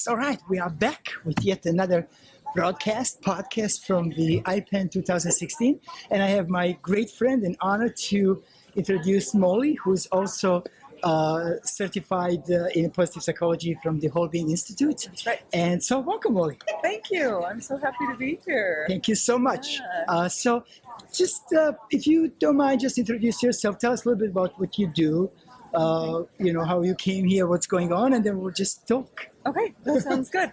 Yes, all right. We are back with yet another podcast from the IPEN 2016. And I have my great friend and honor to introduce Molly, who's also certified in positive psychology from the Whole Being Institute. That's right. And so welcome, Molly. Thank you. I'm so happy to be here. Thank you so much. Yeah. So just, if you don't mind, just introduce yourself. Tell us a little bit about what you do. How you came here, what's going on, and then we'll just talk. Okay, that sounds good.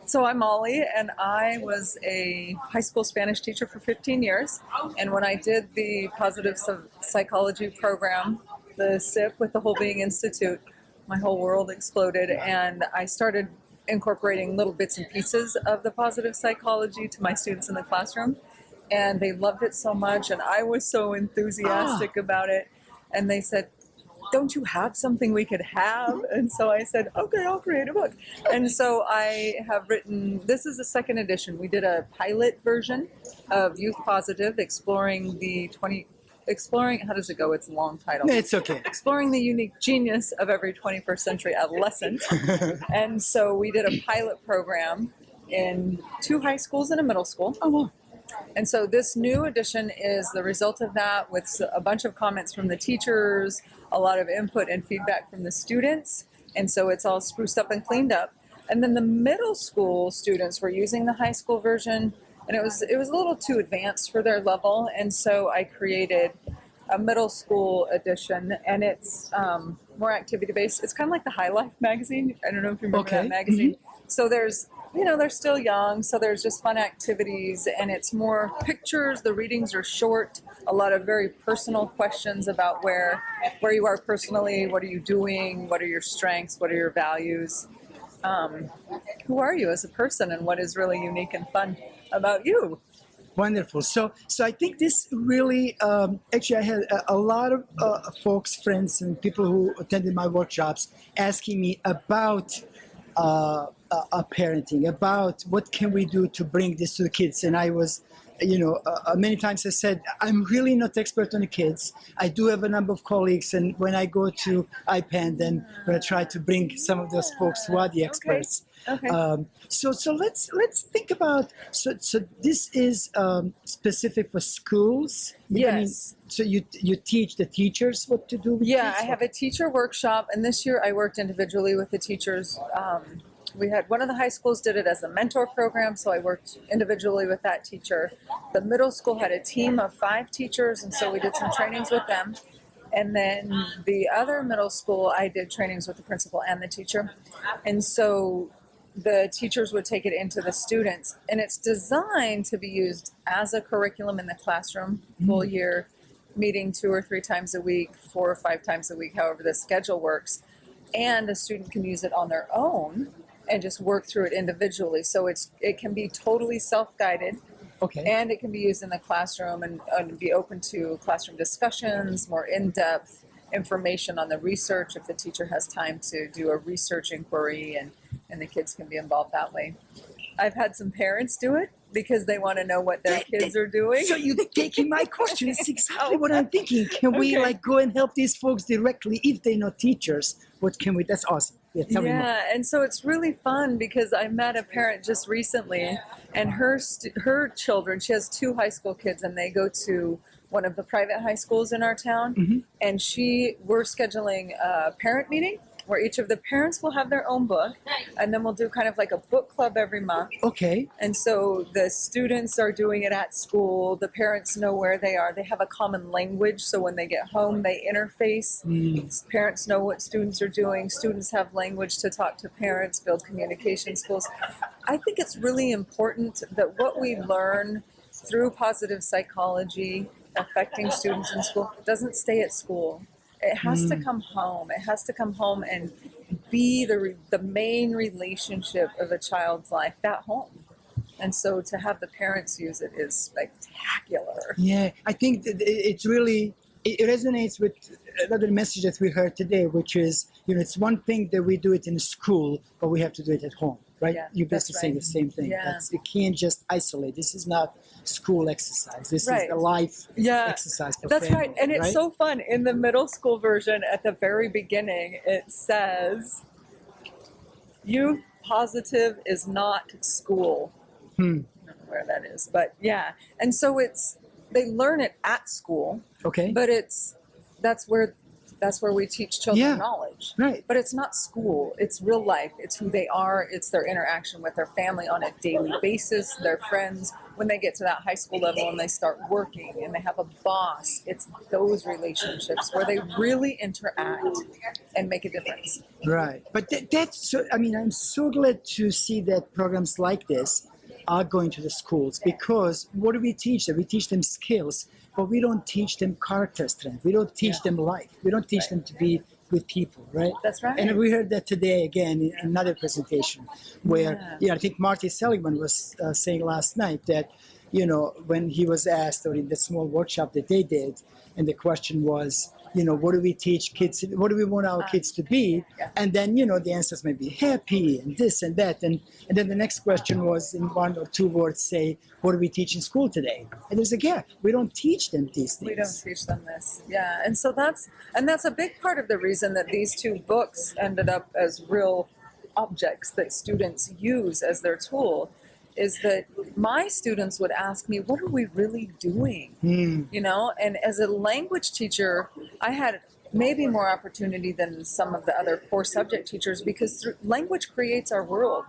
So I'm Molly, and I was a high school Spanish teacher for 15 years. And when I did the positive psychology program, the SIP with the Whole Being Institute, my whole world exploded, and I started incorporating little bits and pieces of the positive psychology to my students in the classroom. And they loved it so much, and I was so enthusiastic about it. And they said, "Don't you have something we could have?" And so I said, "Okay, I'll create a book." And so I have written, this is the second edition. We did a pilot version of Youth Positive, exploring, how does it go? It's a long title. It's okay. Exploring the unique genius of every 21st century adolescent. And so we did a pilot program in 2 high schools and a middle school. Oh, wow. And so this new edition is the result of that, with a bunch of comments from the teachers, a lot of input and feedback from the students. And so it's all spruced up and cleaned up. And then the middle school students were using the high school version, and it was a little too advanced for their level. And so I created a middle school edition, and it's more activity based. It's kind of like the High Life magazine. I don't know if you remember that magazine. Mm-hmm. So there's, they're still young, so there's just fun activities, and it's more pictures. The readings are short, a lot of very personal questions about where you are personally, what are you doing, what are your strengths, what are your values, who are you as a person, and what is really unique and fun about you. Wonderful. So I think this really, actually, I had a lot of folks, friends, and people who attended my workshops asking me about parenting, about what can we do to bring this to the kids. And I was, many times I said, I'm really not expert on the kids. I do have a number of colleagues, and when I go to IPEN, then I'm going to try to bring some of those folks who are the experts. Okay. So let's think about, so this is specific for schools? Yes. So you teach the teachers what to do with kids? I have a teacher workshop, and this year I worked individually with the teachers. We had one of the high schools did it as a mentor program, so I worked individually with that teacher. The middle school had a team of 5 teachers, and so we did some trainings with them. And then the other middle school, I did trainings with the principal and the teacher. And so the teachers would take it into the students, and it's designed to be used as a curriculum in the classroom, full year, meeting 2 or 3 times a week, 4 or 5 times a week, however the schedule works. And a student can use it on their own and just work through it individually. So it can be totally self-guided. Okay. And it can be used in the classroom and be open to classroom discussions, more in-depth information on the research if the teacher has time to do a research inquiry, and the kids can be involved that way. I've had some parents do it because they want to know what their kids are doing. So you're taking my question. It's exactly what I'm thinking. Can we go and help these folks directly if they're not teachers? What can we? That's awesome. Yeah, tell me more. And so it's really fun because I met a parent just recently, and her children, she has 2 high school kids, and they go to one of the private high schools in our town. Mm-hmm. And we're scheduling a parent meeting where each of the parents will have their own book, and then we'll do kind of like a book club every month. Okay. And so the students are doing it at school. The parents know where they are. They have a common language, so when they get home, they interface. Parents know what students are doing. Students have language to talk to parents, build communication skills. I think it's really important that what we learn through positive psychology affecting students in school doesn't stay at school. It has to come home. It has to come home and be the main relationship of a child's life, that home. And so to have the parents use it is spectacular. Yeah, I think that it resonates with another message that we heard today, which is, it's one thing that we do it in school, but we have to do it at home, right? Yeah, You're basically saying the same thing. Yeah. You can't just isolate. This is not school exercise. This is the life exercise for That's family, right. And it's so fun. In the middle school version, at the very beginning, it says, "Youth positive is not school. I don't know where that is, but yeah. And so they learn it at school. Okay. But that's where we teach children knowledge. Right. But it's not school. It's real life. It's who they are. It's their interaction with their family on a daily basis, their friends. When they get to that high school level and they start working and they have a boss, it's those relationships where they really interact and make a difference. Right. But that's so, I mean, I'm so glad to see that programs like this are going to the schools, because what do we teach them? We teach them skills, but we don't teach them character strength. We don't teach them life. We don't teach them to be good people, right? That's right. And we heard that today again in another presentation where, I think Marty Seligman was saying last night that, when he was asked, or in the small workshop that they did, and the question was, what do we teach kids? What do we want our kids to be? And then, the answers may be happy and this and that. And then the next question was, in one or two words, say, what do we teach in school today? And there's a gap. We don't teach them these things. We don't teach them this. Yeah. And so that's a big part of the reason that these two books ended up as real objects that students use as their tool, is that my students would ask me, what are we really doing? And as a language teacher, I had maybe more opportunity than some of the other core subject teachers, because language creates our world.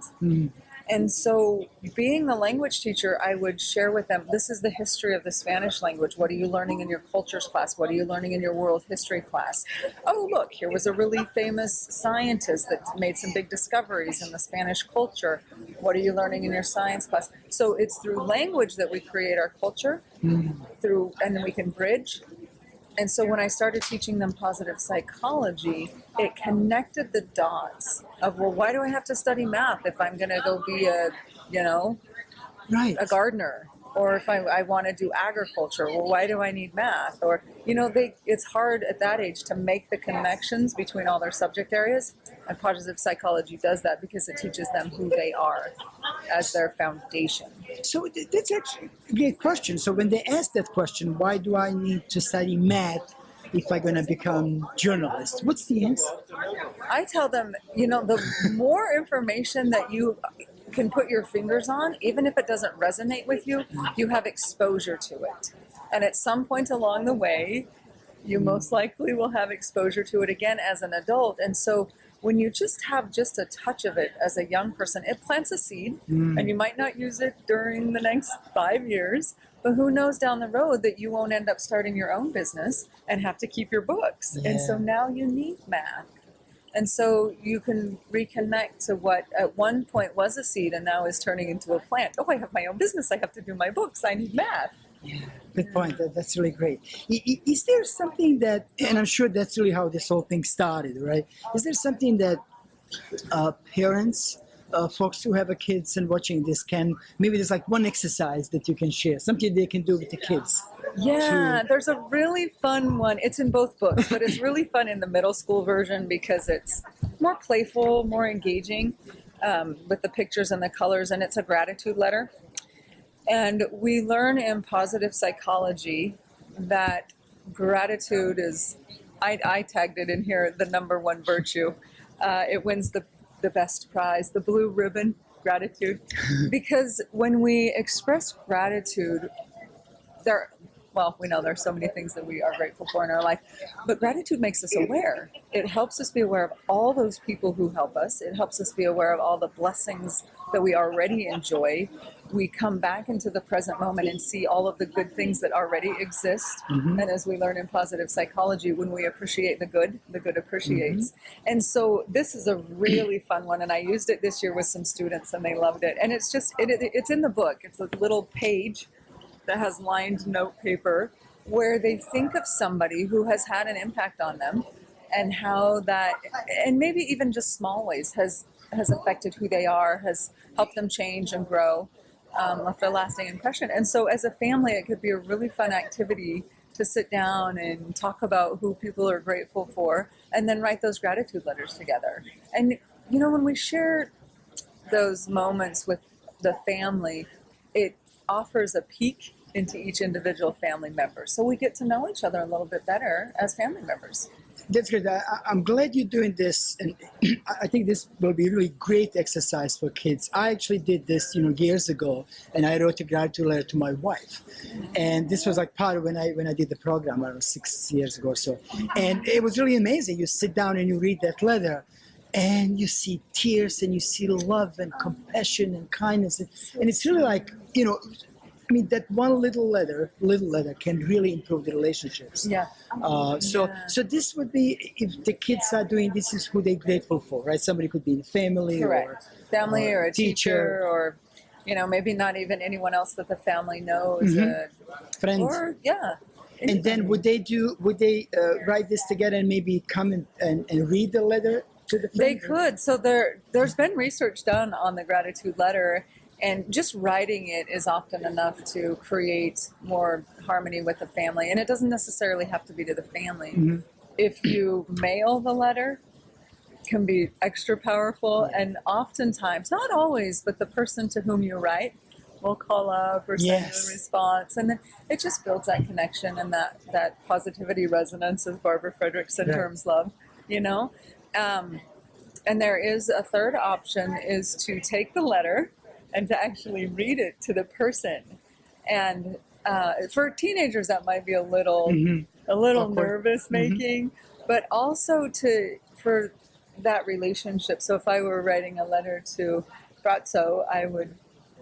And so being the language teacher, I would share with them, this is the history of the Spanish language. What are you learning in your cultures class? What are you learning in your world history class? Oh, look, here was a really famous scientist that made some big discoveries in the Spanish culture. What are you learning in your science class? So it's through language that we create our culture, and then we can bridge. And so when I started teaching them positive psychology, it connected the dots of, well, why do I have to study math if I'm going to go be a gardener? Or if I want to do agriculture, well, why do I need math? Or, it's hard at that age to make the connections between all their subject areas. And positive psychology does that because it teaches them who they are as their foundation. So that's actually a great question. So when they ask that question, why do I need to study math if I'm going to become journalist? What's the answer? I tell them, the more information that you can put your fingers on, even if it doesn't resonate with you, you have exposure to it. And at some point along the way, you most likely will have exposure to it again as an adult. And so when you just have just a touch of it as a young person, it plants a seed, and you might not use it during the next 5 years, but who knows down the road that you won't end up starting your own business and have to keep your books. And so now you need math. And so you can reconnect to what at one point was a seed and now is turning into a plant. Oh, I have my own business. I have to do my books. I need math. Yeah, good point. That's really great. Is there something that, and I'm sure that's really how this whole thing started, right? Is there something that parents, folks who have kids and watching this maybe there's like one exercise that you can share, something they can do with the kids? Yeah, there's a really fun one. It's in both books, but it's really fun in the middle school version because it's more playful, more engaging with the pictures and the colors, and it's a gratitude letter. And we learn in positive psychology that gratitude is, I tagged it in here, the number one virtue. It wins the best prize, the blue ribbon, gratitude. Because when we express gratitude, we know there's so many things that we are grateful for in our life, but gratitude makes us aware. It helps us be aware of all those people who help us. It helps us be aware of all the blessings that we already enjoy. We come back into the present moment and see all of the good things that already exist. And as we learn in positive psychology, when we appreciate the good appreciates. And so this is a really fun one, and I used it this year with some students and they loved it. And it's just, it's in the book. It's a little page that has lined note paper where they think of somebody who has had an impact on them and how that, and maybe even just small ways, has affected who they are, has helped them change and grow, left a lasting impression. And so as a family, it could be a really fun activity to sit down and talk about who people are grateful for and then write those gratitude letters together. And, when we share those moments with the family, it offers a peek into each individual family member. So we get to know each other a little bit better as family members. That's good. I'm glad you're doing this, and I think this will be a really great exercise for kids. I actually did this, years ago, and I wrote a gratitude letter to my wife, and this was like part of when I did the program, I don't know, 6 years ago or so, and it was really amazing. You sit down and you read that letter, and you see tears, and you see love and compassion and kindness, and it's really like, I mean, that one little letter can really improve the relationships. Yeah. So this would be, if the kids are doing this, is who they're grateful for, right? Somebody could be in family, Correct. Family or a teacher, or maybe not even anyone else that the family knows. Friends. Or And then would they write this together and maybe come and read the letter to the friend? They could. So there's been research done on the gratitude letter. And just writing it is often enough to create more harmony with the family. And it doesn't necessarily have to be to the family. If you mail the letter, it can be extra powerful. And oftentimes, not always, but the person to whom you write will call up or send you a response. And then it just builds that connection and that positivity resonance, as Barbara Fredrickson terms love, And there is a third option, is to take the letter and to actually read it to the person. And for teenagers, that might be a little nervous making, but also for that relationship. So if I were writing a letter to Braco, I would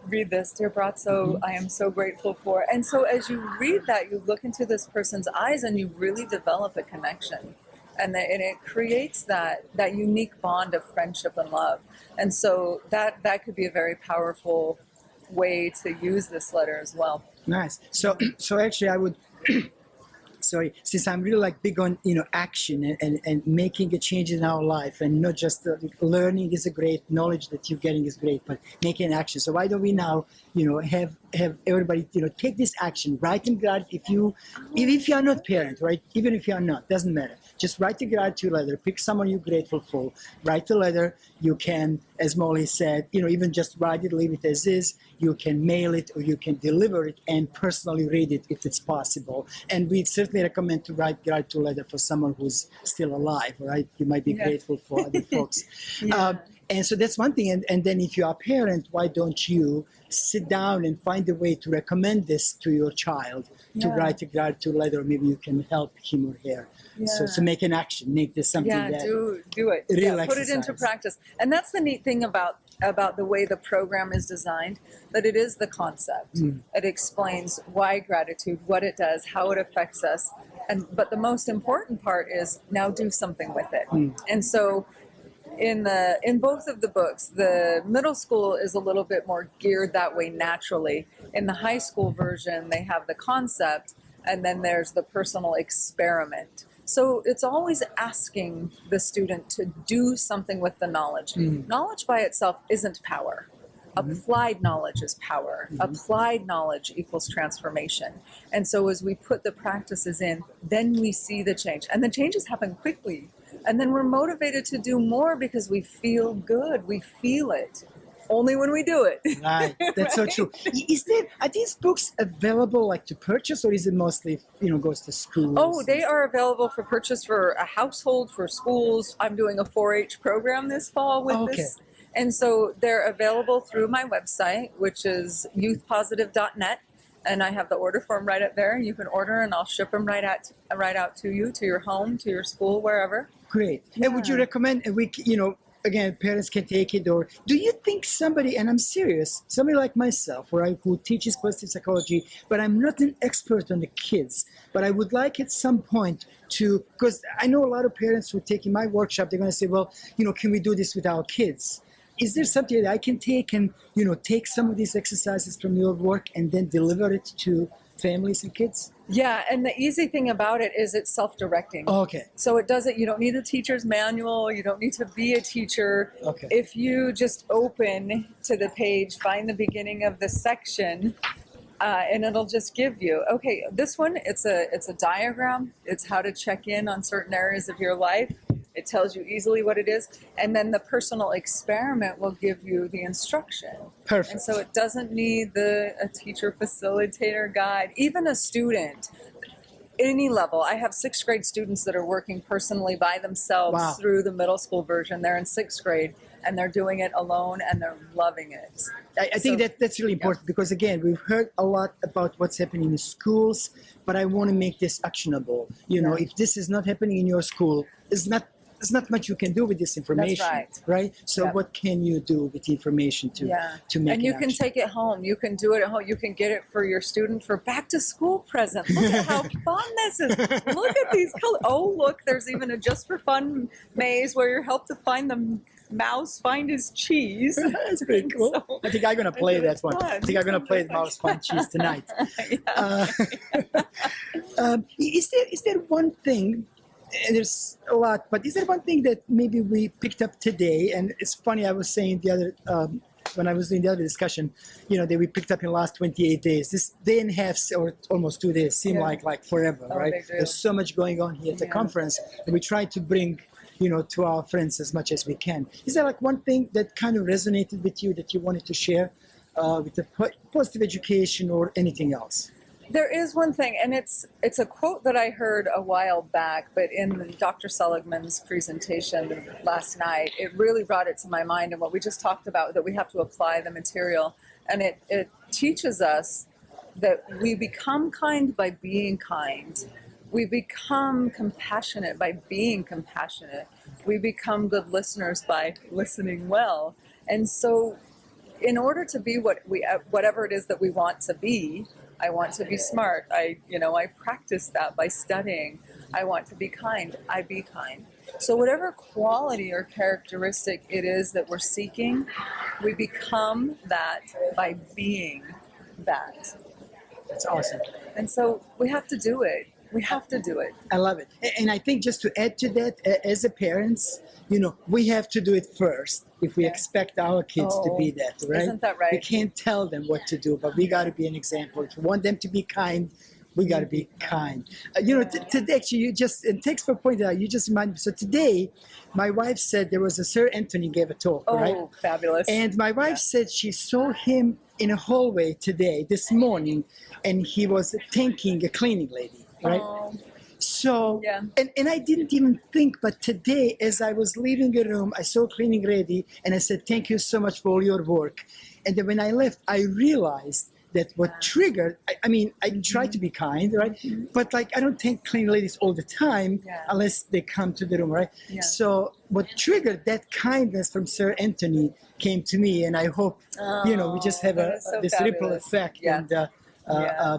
read this: "Dear Braco, I am so grateful for." And so as you read that, you look into this person's eyes and you really develop a connection. And it creates that unique bond of friendship and love. And so that could be a very powerful way to use this letter as well. Nice. So actually I would, sorry, since I'm really like big on, action and making a change in our life, and not just learning is a great, knowledge that you're getting is great, but making action. So why don't we now, have everybody, take this action, write in gratitude. If you are not parent, right? Even if you are not, doesn't matter. Just write a gratitude letter, pick someone you're grateful for, write a letter. You can, as Molly said, even just write it, leave it as is. You can mail it or you can deliver it and personally read it if it's possible. And we certainly recommend to write gratitude letter for someone who's still alive, right? You might be grateful for other folks. And so that's one thing. And then if you are a parent, why don't you sit down and find a way to recommend this to your child to write a gratitude letter? Maybe you can help him or her. So make an action, make this something that do it. Put it into practice. And that's the neat thing about the way the program is designed, that it is the concept. It explains why gratitude, what it does, how it affects us. But the most important part is now do something with it. And so in both of the books, the middle school is a little bit more geared that way naturally. In the high school version, they have the concept, and then there's the personal experiment. So it's always asking the student to do something with the knowledge. Knowledge by itself isn't power. Applied knowledge is power. Applied knowledge equals transformation. And so as we put the practices in, then we see the change. And the changes happen quickly. And then we're motivated to do more because we feel good. We feel it. Only when we do it. Right. That's so true. Are these books available like to purchase, or is it mostly, goes to schools? Oh, they are available for purchase for a household, for schools. I'm doing a 4-H program this fall with this. And so they're available through my website, which is youthpositive.net. And I have the order form right up there. You can order and I'll ship them right out to you, to your home, to your school, wherever. Great. And would you recommend again, parents can take it, or do you think somebody, and I'm serious, somebody like myself, right, who teaches positive psychology, but I'm not an expert on the kids, but I would like at some point to, because I know a lot of parents who take in my workshop, they're going to say, well, can we do this with our kids? Is there something that I can take and, take some of these exercises from your work and then deliver it to families and kids? Yeah, and the easy thing about it is it's self-directing. Okay. So it doesn't, you don't need a teacher's manual, you don't need to be a teacher. Okay. If you just open to the page, find the beginning of the section, and it'll just give you, okay, this one, it's a diagram. It's how to check in on certain areas of your life. It tells you easily what it is. And then the personal experiment will give you the instruction. Perfect. And so it doesn't need a teacher facilitator guide. Even a student, any level. I have 6th grade students that are working personally by themselves Wow. through the middle school version. They're in 6th grade and they're doing it alone and they're loving it. I think that's really important because, again, we've heard a lot about what's happening in schools, but I want to make this actionable. You know, if this is not happening in your school, there's not much you can do with this information. That's right. So what can you do with the information to make and you an can action? take it home. You can do it at home. You can get it for your student for back to school present. Look at how fun this is. Look at these colors. Oh, look, there's even a just for fun maze where you help to find the mouse find his cheese. That's pretty cool. So, I think I'm going to play that one. fun. I think I'm going to play the mouse find cheese tonight. Is there one thing, and there's a lot, but is there one thing that maybe we picked up today? And it's funny, I was saying the other, when I was doing the other discussion, you know, that we picked up in the last 28 days. This day and a half or almost 2 days seem like forever, right? They do. There's so much going on here at the conference, and we try to bring, you know, to our friends as much as we can. Is there like one thing that kind of resonated with you that you wanted to share with the positive education or anything else? There is one thing, and it's a quote that I heard a while back, but in Dr. Seligman's presentation last night, it really brought it to my mind, and what we just talked about, that we have to apply the material. And it teaches us that we become kind by being kind. We become compassionate by being compassionate. We become good listeners by listening well. And so in order to be whatever it is that we want to be, I want to be smart. I practice that by studying. I want to be kind. I be kind. So whatever quality or characteristic it is that we're seeking, we become that by being that. That's awesome. And so we have to do it. We have to do it. I love it. And I think just to add to that, as a parents, you know, we have to do it first if we expect our kids to be that, right? Isn't that right? We can't tell them what to do, but we got to be an example. If we want them to be kind, we got to be kind. You know, today, actually, and thanks for pointing out, you just reminded me. So today, my wife said there was a Sir Anthony gave a talk, right? Oh, fabulous. And my wife said she saw him in a hallway today, this morning, and he was thanking a cleaning lady, right? Oh. So, and I didn't even think, but today, as I was leaving the room, I saw cleaning lady, and I said, thank you so much for all your work. And then when I left, I realized that what triggered, I mean, I try to be kind, right? But like, I don't thank cleaning ladies all the time unless they come to the room, right? So what triggered that kindness from Sir Anthony came to me, and I hope, you know, we just have this ripple effect and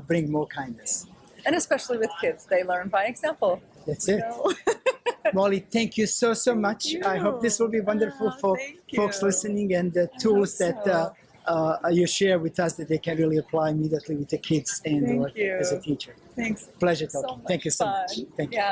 bring more kindness. And especially with kids, they learn by example. That's it. Molly, thank you so much. I hope this will be wonderful for folks listening, and the tools that you share with us that they can really apply immediately with the kids and or as a teacher. Thanks. Pleasure talking. Thank you so much. Thank you.